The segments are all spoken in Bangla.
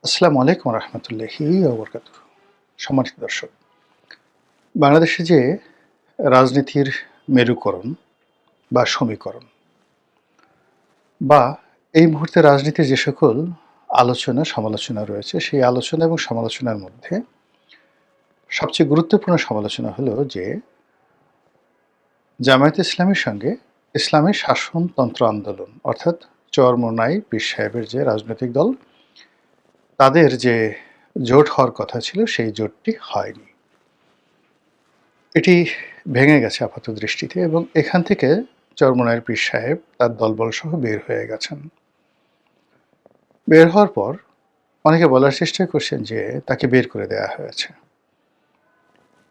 আসসালামু আলাইকুম রহমতুল্লাহি ওবরকাতুহ। সম্মানিত দর্শক, বাংলাদেশে যে রাজনীতির মেরুকরণ বা সমীকরণ বা এই মুহূর্তে রাজনীতির যে সকল আলোচনা সমালোচনা রয়েছে, সেই আলোচনা এবং সমালোচনার মধ্যে সবচেয়ে গুরুত্বপূর্ণ সমালোচনা হলো যে জামায়াতে ইসলামীর সঙ্গে ইসলামী শাসনতন্ত্র আন্দোলন অর্থাৎ চরমোনাই পীর সাহেবের যে রাজনৈতিক দল, তাদের যে জোট হওয়ার কথা ছিল সেই জোটটি হয়নি। এটি ভেঙে গেছে আপাতদৃষ্টিতে এবং এখান থেকে চরমোনাইয়ের পীর সাহেব তার দলবলসহ বের হয়ে গেছেন। বের হওয়ার পর অনেকে বলার চেষ্টা করছেন যে তাকে বের করে দেয়া হয়েছে।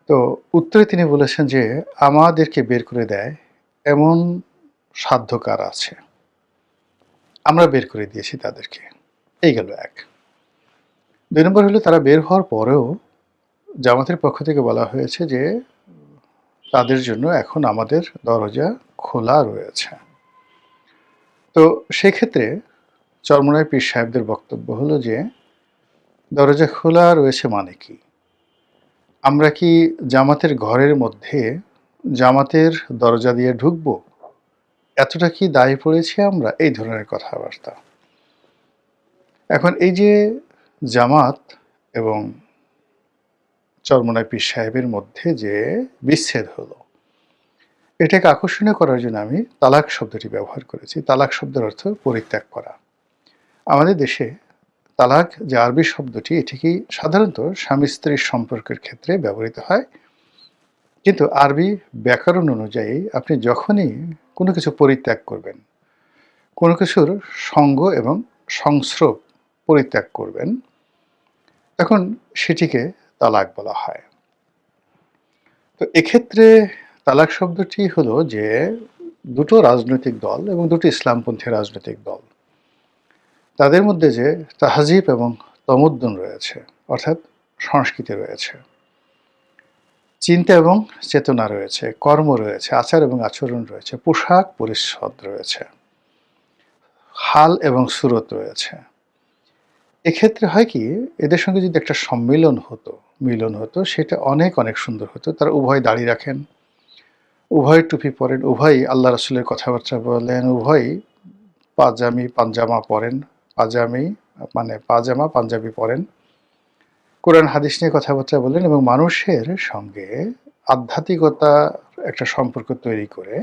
তো উত্তরে তিনি বলেছেন যে আমাদেরকে বের করে দেয় এমন সাধ্য কার আছে? আমরা বের করে দিয়েছি তাদেরকে। এই গেল এক। ২ নম্বর হলো তারা বের হওয়ার পরেও জামাতের পক্ষ থেকে বলা হয়েছে যে তাদের জন্য এখন আমাদের দরজা খোলা রয়েছে। তো সেক্ষেত্রে চরমোনাই পীর সাহেবদের বক্তব্য হলো যে দরজা খোলা রয়েছে মানে কি? আমরা কি জামাতের ঘরের মধ্যে জামাতের দরজা দিয়ে ঢুকবো? এতটা কি দায়ে পড়েছি আমরা? এই ধরনের কথাবার্তা। এখন এই যে জামাত এবং চরমোনাই পীর সাহেবের মধ্যে যে বিচ্ছেদ হলো, এটাকে আকর্ষণীয় করার জন্য আমি তালাক শব্দটি ব্যবহার করেছি। তালাক শব্দের অর্থ পরিত্যাগ করা। আমাদের দেশে তালাক যে আরবি শব্দটি, এটি কি সাধারণত স্বামী-স্ত্রীর সম্পর্কের ক্ষেত্রে ব্যবহৃত হয়। কিন্তু আরবি ব্যাকরণ অনুযায়ী আপনি যখনই কোনো কিছু পরিত্যাগ করবেন, কোনো কিছুর সঙ্গ এবং সংস্রব পরিত্যাগ করবেন, তখন সেটিকে তালাক বলা হয়। তো এক্ষেত্রে তালাক শব্দটি হলো যে দুটো রাজনৈতিক দল এবং দুটো ইসলামপন্থী রাজনৈতিক দল, তাদের মধ্যে যে তাহজিব এবং তমদ্দুন রয়েছে, অর্থাৎ সংস্কৃতি রয়েছে, চিন্তা এবং চেতনা রয়েছে, কর্ম রয়েছে, আচার এবং আচরণ রয়েছে, পোশাক পরিচ্ছদ রয়েছে, হাল এবং সুরত রয়েছে। এক্ষেত্রে হয় কি, এদের সঙ্গে যদি একটা মিলন হতো, সেটা অনেক অনেক সুন্দর হতো। তারা উভয় দাড়ি রাখেন, উভয় টুপি পরেন, উভয়ই আল্লাহ রাসূলের কথাবার্তা বলেন, উভয়ই পাঞ্জামা পরেন, পাজামা পাঞ্জাবি পরেন, কোরআন হাদিস নিয়ে কথাবার্তা বলেন এবং মানুষের সঙ্গে আধ্যাত্মিকতার একটা সম্পর্ক তৈরি করে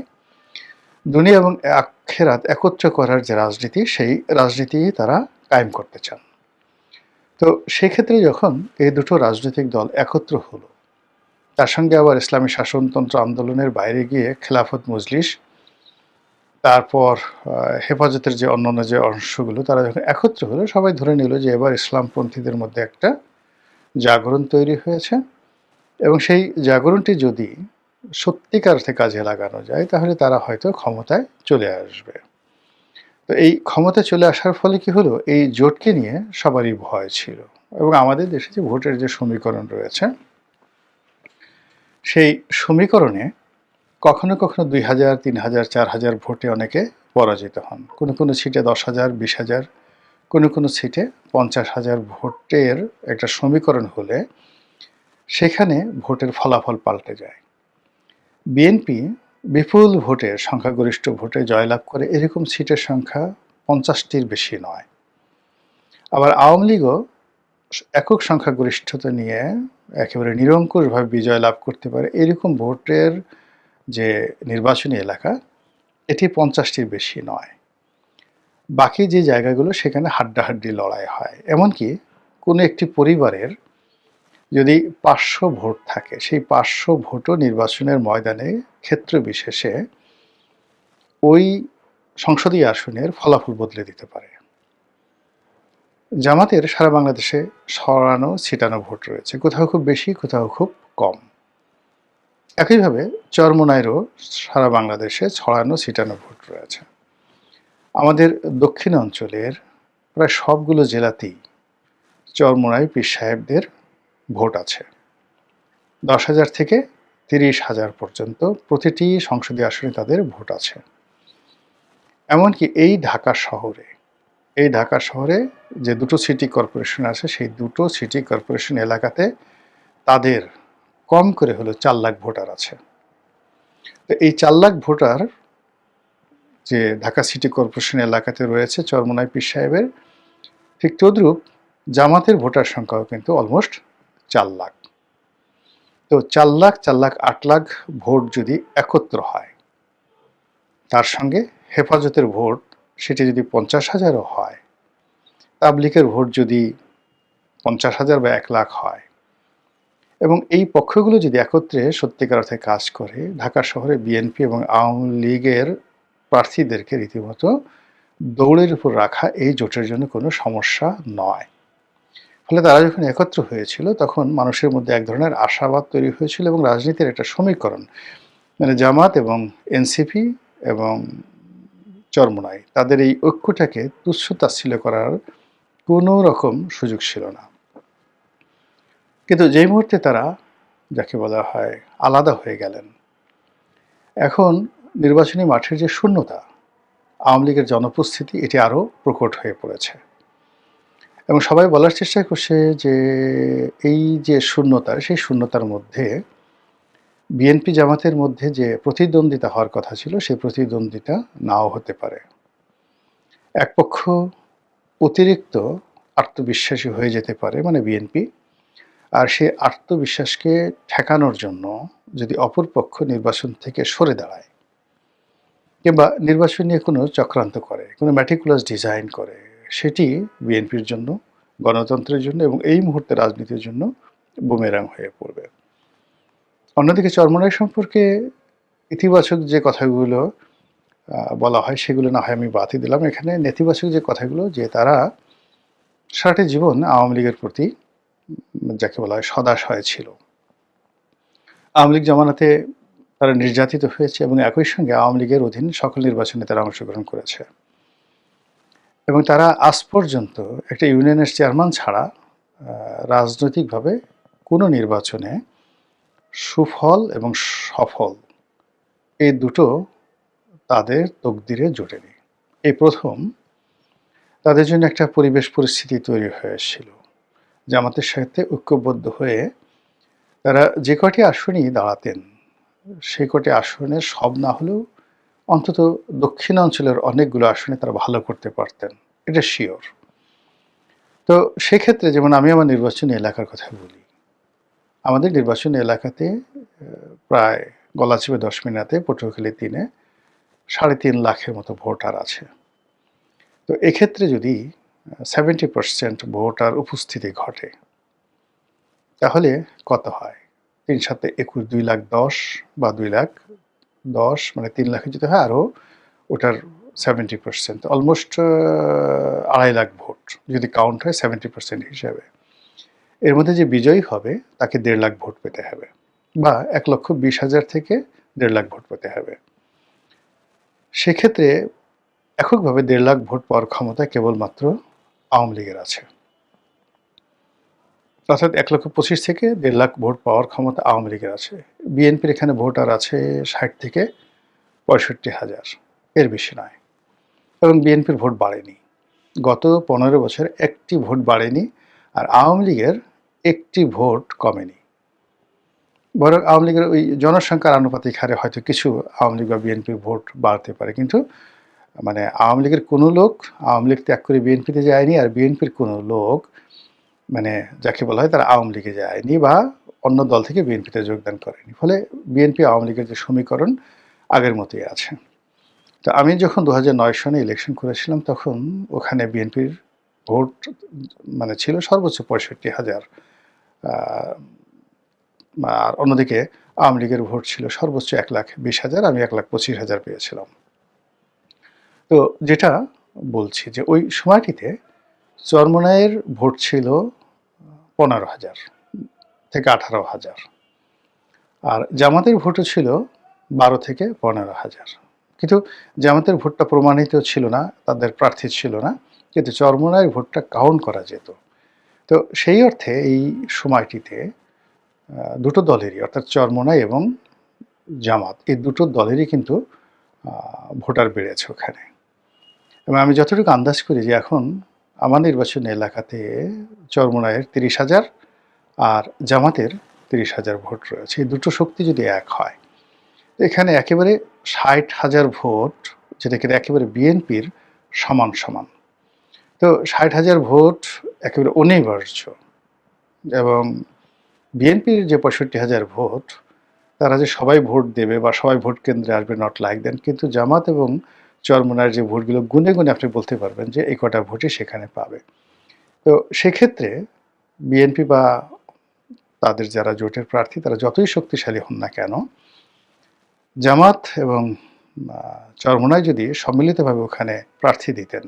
দুনিয়া এবং আখিরাত একত্র করার যে রাজনীতি, সেই রাজনীতি তারা কায়েম করতে চান। তো সেক্ষেত্রে যখন এই দুটো রাজনৈতিক দল একত্র হলো, তার সঙ্গে আবার ইসলামী শাসনতন্ত্র আন্দোলনের বাইরে গিয়ে খেলাফত মজলিস, তারপর হেফাজতের যে অন্যান্য যে অংশগুলো, তারা যখন একত্র হলো, সবাই ধরে নিল যে এবার ইসলামপন্থীদের মধ্যে একটা জাগরণ তৈরি হয়েছে এবং সেই জাগরণটি যদি সত্যিকার অর্থে কাজে লাগানো যায়, তাহলে তারা হয়তো ক্ষমতায় চলে আসবে। তো এই ক্ষমতায় চলে আসার ফলে কি হলো, এই জোটকে নিয়ে সবারই ভয় ছিল এবং আমাদের দেশে যে ভোটের যে সমীকরণ রয়েছে, সেই সমীকরণে কখনো কখনো ২,০০০, ৩,০০০, ৪,০০০ ভোটে অনেকে পরাজিত হন। কোনো কোনো সিটে ১০,০০০, ২০,০০০, কোনো কোনো সিটে ৫০,০০০ ভোটের একটা সমীকরণ হলে সেখানে ভোটের ফলাফল পাল্টে যায়। বিএনপি বিপুল ভোটে, সংখ্যাগরিষ্ঠ ভোটে জয়লাভ করে, এরকম সিটের সংখ্যা ৫০টির বেশি নয়। আবার আওয়ামী লীগও একক সংখ্যাগরিষ্ঠতা নিয়ে একেবারে নিরঙ্কুশভাবে বিজয় লাভ করতে পারে, এরকম ভোটের যে নির্বাচনী এলাকা, এটি ৫০টির বেশি নয়। বাকি যে জায়গাগুলো, সেখানে হাড্ডাহাড্ডি লড়াই হয়। এমনকি কোনো একটি পরিবারের যদি ৫০০ ভোট থাকে, সেই ৫০০ ভোটও নির্বাচনের ময়দানে ক্ষেত্র বিশেষে ওই সংসদীয় আসনের ফলাফল বদলে দিতে পারে। জামাতের সারা বাংলাদেশে ছড়ানো ছিটানো ভোট রয়েছে, কোথাও খুব বেশি, কোথাও খুব কম। একইভাবে চরমোনাইয়েরও সারা বাংলাদেশে ছড়ানো ছিটানো ভোট রয়েছে। আমাদের দক্ষিণ অঞ্চলের প্রায় সবগুলো জেলাতেই চরমোনাই পীর সাহেবদের ভোট আছে। ১০,০০০ থেকে ৩০,০০০ পর্যন্ত প্রতিটি সংসদীয় আসনে তাদের ভোট আছে। এমনকি এই ঢাকা শহরে এই ঢাকা শহরে যে দুটো সিটি কর্পোরেশন আছে সেই দুটো সিটি কর্পোরেশন এলাকাতে তাদের কম করে হলো 4 লাখ ভোটার আছে। তো এই 4 লাখ ভোটার যে ঢাকা সিটি কর্পোরেশন এলাকাতে রয়েছে চরমোনাই পীর সাহেবের, ঠিক তদ্রূপ জামাতের ভোটার সংখ্যাও কিন্তু অলমোস্ট 4 লাখ। তো 4 লাখ 4 লাখ 8 লাখ ভোট যদি একত্র হয়, তার সঙ্গে হেফাজতের ভোট সেটি যদি 50,000ও হয়, তাবলিগের ভোট যদি 50,000 বা 1 লাখ হয়, এবং এই পক্ষগুলো যদি একত্রে সত্যিকার অর্থে কাজ করে, ঢাকা শহরে বিএনপি এবং আওয়ামী লীগের প্রার্থীদেরকে রীতিমতো দৌড়ের উপর রাখা এই জোটের জন্য কোনো সমস্যা নয়। ফলে তারা যখন একত্র হয়েছিল তখন মানুষের মধ্যে এক ধরনের আশাবাদ তৈরি হয়েছিল এবং রাজনীতির একটা সমীকরণ, মানে জামাত এবং এনসিপি এবং চরমোনাই, তাদের এই ঐক্যটাকে তুচ্ছ তাচ্ছিল্য করার কোনো রকম সুযোগ ছিল না। কিন্তু যেই মুহূর্তে তারা, যাকে বলা হয়, আলাদা হয়ে গেলেন, এখন নির্বাচনী মাঠের যে শূন্যতা, আওয়ামী লীগের জনপ্রস্তুতি, এটি আরও প্রকট হয়ে পড়েছে। এবং সবাই বলার চেষ্টা করছে যে এই যে শূন্যতা, সেই শূন্যতার মধ্যে বিএনপি জামাতের মধ্যে যে প্রতিদ্বন্দ্বিতা হওয়ার কথা ছিল, সেই প্রতিদ্বন্দ্বিতা নাও হতে পারে। এক পক্ষ অতিরিক্ত আত্মবিশ্বাসী হয়ে যেতে পারে, মানে বিএনপি, আর সেই আত্মবিশ্বাসকে ঠেকানোর জন্য যদি অপর পক্ষ নির্বাচন থেকে সরে দাঁড়ায় কিংবা নির্বাচন নিয়ে কোনো চক্রান্ত করে, কোনো ম্যাটিকুলাস ডিজাইন করে, সেটি বিএনপির জন্য, গণতন্ত্রের জন্য এবং এই মুহূর্তে রাজনীতির জন্য বুমেরাং হয়ে পড়বে। অন্যদিকে চরমোনাই সম্পর্কে ইতিবাচক যে কথাগুলো বলা হয় সেগুলো না হয় আমি বাদই দিলাম। এখানে নেতিবাচক যে কথাগুলো, যে তারা সারাটি জীবন আওয়ামী লীগের প্রতি, যাকে বলা হয়, সদাশয় ছিল। আওয়ামী লীগ জমানাতে তারা নির্যাতিত হয়েছে এবং একই সঙ্গে আওয়ামী লীগের অধীন সকল নির্বাচনে তারা অংশগ্রহণ করেছে এবং তারা আজ পর্যন্ত একটা ইউনিয়নের চেয়ারম্যান ছাড়া রাজনৈতিকভাবে কোনো নির্বাচনে সুফল এবং সফল এই দুটো তাদের তকদিরে জোটেনি। এই প্রথম তাদের জন্য একটা পরিবেশ পরিস্থিতি তৈরি হয়েছিল, জামাতের সাথে ঐক্যবদ্ধ হয়ে তারা যে কটি আসনই দাঁড়াতেন, সেই কটি আসনের সব না হলেও অন্তত দক্ষিণাঞ্চলের অনেকগুলো আসনে তারা ভালো করতে পারতেন, এটা শিওর। তো সেক্ষেত্রে যেমন আমি আমার নির্বাচনী এলাকার কথা বলি, আমাদের নির্বাচনী এলাকাতে প্রায় গলাচিপে 10 মিনাতে, পটুয়াখালী 3-এ 3.5 লাখের মতো ভোটার আছে। তো এক্ষেত্রে যদি 70% ভোটার উপস্থিতি ঘটে, তাহলে কত হয়? 3-7 21, 2,10,000 বা 2,10,000, মানে 3 লাখে যদি হয়, আরও ওটার 70%, অলমোস্ট 2.5 লাখ ভোট যদি কাউন্ট হয় 70% হিসাবে। এর মধ্যে যে বিজয়ী হবে তাকে 1.5 লাখ ভোট পেতে হবে, বা 1,20,000 থেকে 1.5 লাখ ভোট পেতে হবে। সেক্ষেত্রে এককভাবে 1.5 লাখ ভোট পাওয়ার ক্ষমতা কেবলমাত্র আওয়ামী লীগের আছে। অর্থাৎ 1,25,000 থেকে 1.5 লাখ ভোট পাওয়ার ক্ষমতা আওয়ামী লীগের আছে। বিএনপির এখানে ভোটার আছে 60 থেকে 65,000, এর বেশি নয়। এবং বিএনপির ভোট বাড়েনি, গত 15 বছর একটি ভোট বাড়েনি, আর আওয়ামী লীগের একটি ভোট কমেনি। বরং আওয়ামী লীগের ওই জনসংখ্যার আনুপাতিক হারে হয়তো কিছু আওয়ামী লীগ বা বিএনপির ভোট বাড়তে পারে, কিন্তু মানে আওয়ামী লীগের কোনো লোক আওয়ামী লীগ ত্যাগ করে বিএনপিতে যায়নি, আর বিএনপির কোনো লোক, মানে যাকে বলা হয়, তারা আওয়ামী লীগে যায়নি বা অন্য দল থেকে বিএনপিতে যোগদান করেনি। ফলে বিএনপি আওয়ামী লীগের যে সমীকরণ আগের মতোই আছে। তো আমি যখন 2009 সনে ইলেকশন করেছিলাম, তখন ওখানে বিএনপির ভোট মানে ছিল সর্বোচ্চ 65,000, আর অন্যদিকে আওয়ামী লীগের ভোট ছিল সর্বোচ্চ 1,20,000, আমি 1,25,000 পেয়েছিলাম। তো যেটা বলছি যে ওই সময়টিতে চরমোনাইয়ের ভোট ছিল 15,000 থেকে 18,000, আর জামাতের ভোটও ছিল 12 থেকে 15,000। কিন্তু জামাতের ভোটটা প্রমাণিত ছিল না, তাদের প্রার্থী ছিল না, কিন্তু চরমোনাইয়ের ভোটটা কাউন্ট করা যেত। তো সেই অর্থে এই সময়টিতে দুটো দলেরই, অর্থাৎ চরমোনাই এবং জামাত, এই দুটো দলেরই কিন্তু ভোটার বেড়েছে ওখানে। এবং আমি যতটুকু আন্দাজ করি যে এখন আমার নির্বাচনী এলাকাতে চরমোনাইয়ের ৩০,০০০ আর জামাতের ৩০,০০০ ভোট রয়েছে। এই দুটো শক্তি যদি এক হয়, এখানে একেবারে ৬০,০০০ ভোট, যেটা কিনা একেবারে বিএনপির সমান সমান। তো ৬০,০০০ ভোট একেবারে অনিবার্য, এবং বিএনপির যে ৬৫,০০০ ভোট, তারা যে সবাই ভোট দেবে বা সবাই ভোট কেন্দ্রে আসবে, নট লাইক দেন। কিন্তু জামাত এবং চরমোনাইয়ের যে ভোটগুলো গুনে গুনে আপনি বলতে পারবেন যে এই কটা ভোটই সেখানে পাবে। তো সেক্ষেত্রে বিএনপি বা তাদের যারা জোটের প্রার্থী, তারা যতই শক্তিশালী হন না কেন, জামাত এবং চরমোনাই যদি সম্মিলিতভাবে ওখানে প্রার্থী দিতেন,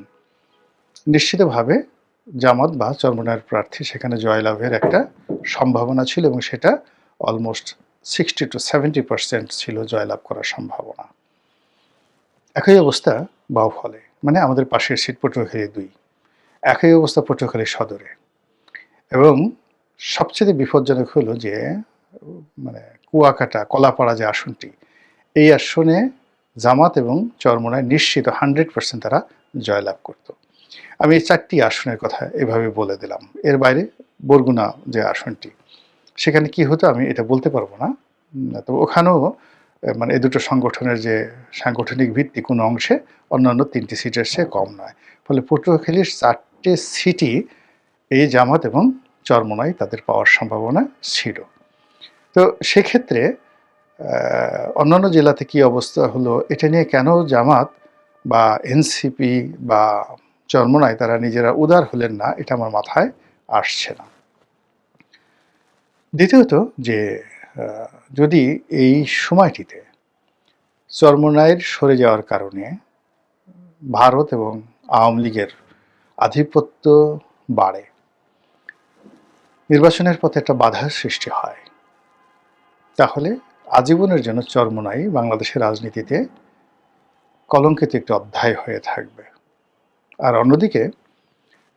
নিশ্চিতভাবে জামাত বা চরমোনাইয়ের প্রার্থী সেখানে জয়লাভের একটা সম্ভাবনা ছিল, এবং সেটা অলমোস্ট 60 to 70% ছিল জয়লাভ করার সম্ভাবনা। একই অবস্থা বাউফলে, মানে আমাদের পাশের সিট পটুয়াখালী ২, একই অবস্থা পটুয়াখালী সদরে। এবং সবচেয়ে বিপজ্জনক হলো যে মানে কুয়াকাটা কলাপাড়া যে আসনটি, এই আসনে জামাত এবং চরমোনাই নিশ্চিত 100% তারা জয়লাভ করত। আমি এই ৪টি আসনের কথা এভাবে বলে দিলাম। এর বাইরে বরগুনা যে আসনটি, সেখানে কি হতো আমি এটা বলতে পারবো না। তো ওখানেও মানে এই দুটো সংগঠনের যে সাংগঠনিক ভিত্তি কোনো অংশে অন্যান্য ৩টি সিটের চেয়ে কম নয়। ফলে পটুয়াখালীর ৪টে সিটই এই জামাত এবং চরমোনাই তাদের পাওয়ার সম্ভাবনা ছিল। তো সেক্ষেত্রে অন্যান্য জেলাতে কি অবস্থা হলো, এটা নিয়ে কেন জামাত বা এনসিপি বা চরমোনাই তারা নিজেরা উদার হলেন না, এটা আমার মাথায় আসছে না। দ্বিতীয়ত যে যদি এই সময়টিতে চরমোনাইয়ের সরে যাওয়ার কারণে ভারত এবং আওয়ামী লীগের আধিপত্য বাড়ে, নির্বাচনের পথে একটা বাধার সৃষ্টি হয়, তাহলে আজীবনের জন্য চরমোনাই বাংলাদেশের রাজনীতিতে কলঙ্কিত একটি অধ্যায় হয়ে থাকবে। আর অন্যদিকে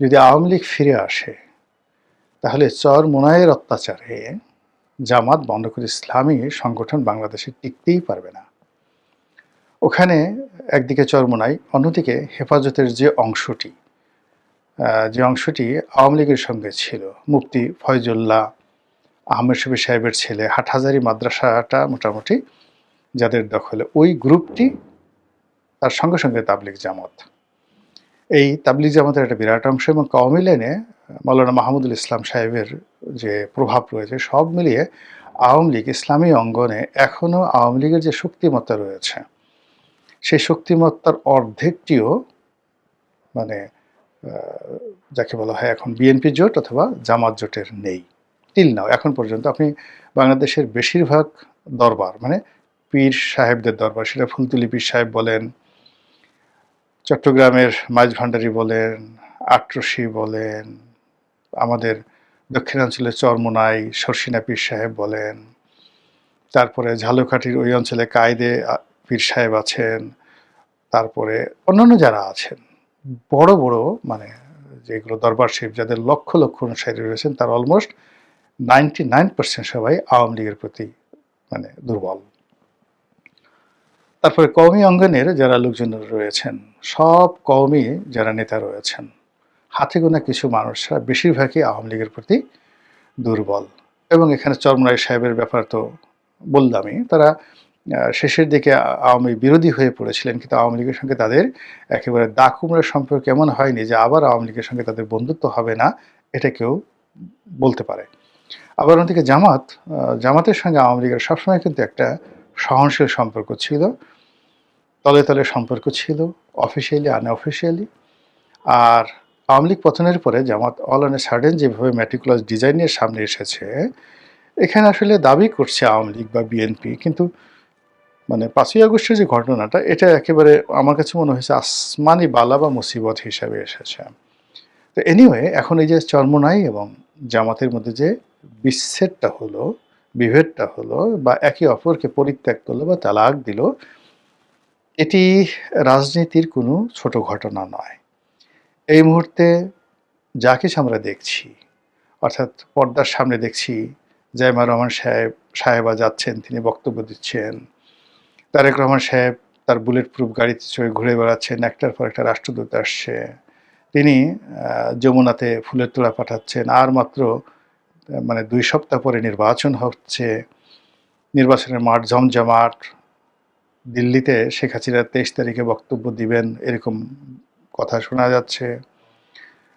যদি আওয়ামী লীগ ফিরে আসে, তাহলে চরমোনাইয়ের অত্যাচারে জামাত বন্ধ ইসলামী সংগঠন বাংলাদেশে টিকতেই পারবে না। ওখানে একদিকে চরমোনাই, অন্যদিকে হেফাজতের যে অংশটি আওয়ামী লীগের সঙ্গে ছিল, মুফতি ফয়জুল্লাহ, আহমেদ শফি সাহেবের ছেলে, হাটহাজারী মাদ্রাসাটা মোটামুটি যাদের দখলে, ওই গ্রুপটি, তার সঙ্গে সঙ্গে তাবলিগ জামাত, এই তাবলিগ জামাতের একটা বিরাট অংশ, এবং কওমি লাইনে মাওলানা মাহমুদুল ইসলাম সাহেবের যে প্রভাব রয়েছে, সব মিলিয়ে আওয়ামী লীগ ইসলামী অঙ্গনে এখনও আওয়ামী লীগের যে শক্তিমত্তা রয়েছে, সেই শক্তিমত্তার অর্ধেকটিও মানে যাকে বলা হয় এখন বিএনপি জোট অথবা জামাত জোটের নেই। টিল নাও, এখন পর্যন্ত আপনি বাংলাদেশের বেশিরভাগ দরবার, মানে পীর সাহেবদের দরবার, সেটা ফুলতুলি পীর সাহেব বলেন, চট্টগ্রামের মাইজ ভান্ডারী বলেন, আটরশি বলেন, আমাদের দক্ষিণাঞ্চলের চরমোনাই শর্ষিনা পীর সাহেব বলেন, তারপরে ঝালকাঠির ওই অঞ্চলে কায়েদে পীর সাহেব আছেন, তারপরে অন্যান্য যারা আছেন বড় বড় মানে যেগুলো দরবার শরীফ, যাদের লক্ষ লক্ষ অনুসারী রয়েছেন, তার অলমোস্ট 99% সবাই আওয়ামী লীগের প্রতি মানে দুর্বল। তারপরে কওমি অঙ্গনের যারা লোকজন রয়েছেন, সব কওমি যারা নেতা রয়েছেন, হাতে গোনা কিছু মানুষরা বেশিরভাগই আওয়ামী লীগের প্রতি দুর্বল। এবং এখানে চরমোনাই সাহেবের ব্যাপার তো বললামই, তারা শেষের দিকে আওয়ামী বিরোধী হয়ে পড়েছিলেন, কিন্তু আওয়ামী লীগের সঙ্গে তাদের একেবারে দা কুমড়ার সম্পর্ক এমন হয়নি যে আবার আওয়ামী লীগের সঙ্গে তাদের বন্ধুত্ব হবে না, এটা কেউ বলতে পারে। আবার অন্যদিকে জামাতের সঙ্গে আওয়ামী লীগের সবসময় কিন্তু একটা সহনশীল সম্পর্ক ছিল, তলে তলে সম্পর্ক ছিল, অফিসিয়ালি আনঅফিসিয়ালি। আর আওয়ামী লীগ পতনের পরে জামাত অল অন এ সাডেন যেভাবে ম্যাটিকুলাস ডিজাইনের সামনে এসেছে, এখানে আসলে দাবি করছে আওয়ামী লীগ বা বিএনপি, কিন্তু মানে ৫ই আগস্টের যে ঘটনাটা, এটা একেবারে আমার কাছে মনে হয়েছে আসমানি বালা বা মুসিবত হিসাবে এসেছে। তো এনিওয়ে, এখন এই যে চরমোনাই এবং জামাতের মধ্যে যে বিচ্ছেদটা হলো, বিভেদটা হলো, বা একে অপরকে পরিত্যাগ করলো বা তালাক দিল, এটি রাজনীতির কোনো ছোট ঘটনা নয়। এই মুহূর্তে যা কিছু আমরা দেখছি, অর্থাৎ পর্দার সামনে দেখছি জাইমা রহমান সাহেবা যাচ্ছেন, তিনি বক্তব্য দিচ্ছেন, তারেক রহমান সাহেব তার বুলেট প্রুফ গাড়িতে চড়ে ঘুরে বেড়াচ্ছেন, একটার পর একটা রাষ্ট্রদূত আসছে, তিনি যমুনাতে ফুলের তোড়া পাঠাচ্ছেন, আর মাত্র মানে 2 সপ্তাহ পরে নির্বাচন হচ্ছে, নির্বাচনের মাঠ জমজমাট, দিল্লিতে শেখ হাসিনা 23 তারিখে বক্তব্য দিবেন এরকম কথা শোনা যাচ্ছে,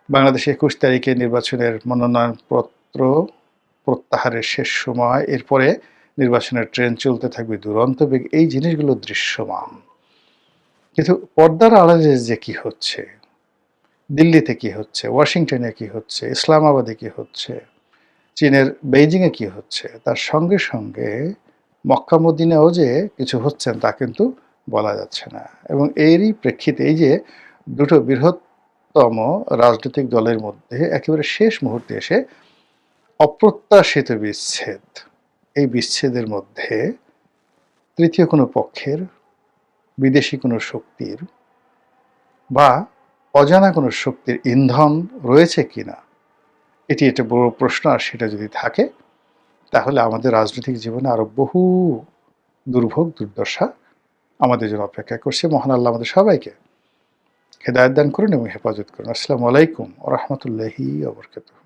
বাংলাদেশে 21 তারিখে নির্বাচনের মনোনয়নপত্র প্রত্যাহারের শেষ সময়, এরপরে নির্বাচনের ট্রেন চলতে থাকবে দুরন্ত বেগ, এই জিনিসগুলো দৃশ্যমান। কিন্তু পর্দার আড়ালে যে কি হচ্ছে, দিল্লিতে কি হচ্ছে, ওয়াশিংটনে কি হচ্ছে, ইসলামাবাদে কি হচ্ছে, চীনের বেইজিংয়ে কি হচ্ছে, তার সঙ্গে সঙ্গে মক্কা মদিনাও যে কিছু হচ্ছেন তা কিন্তু বলা যাচ্ছে না। এবং এরই প্রেক্ষিতে এই যে দুটো বৃহত্তম রাজনৈতিক দলের মধ্যে একেবারে শেষ মুহূর্তে এসে অপ্রত্যাশিত বিচ্ছেদ, এই বিচ্ছেদের মধ্যে তৃতীয় কোনো পক্ষের, বিদেশি কোনো শক্তির বা অজানা কোনো শক্তির ইন্ধন রয়েছে কিনা, এটি একটা বড় প্রশ্ন। আর সেটা যদি থাকে তাহলে আমাদের রাজনৈতিক জীবনে আরো বহু দুর্ভোগ দুর্দশা আমাদের জন্য অপেক্ষা করছে। মহান আল্লাহ আমাদের সবাইকে হেদায়েত দান করুন এবং হেফাজত করুন। আসসালামু আলাইকুম ওয়া রাহমাতুল্লাহি ওয়া বারাকাতুহু।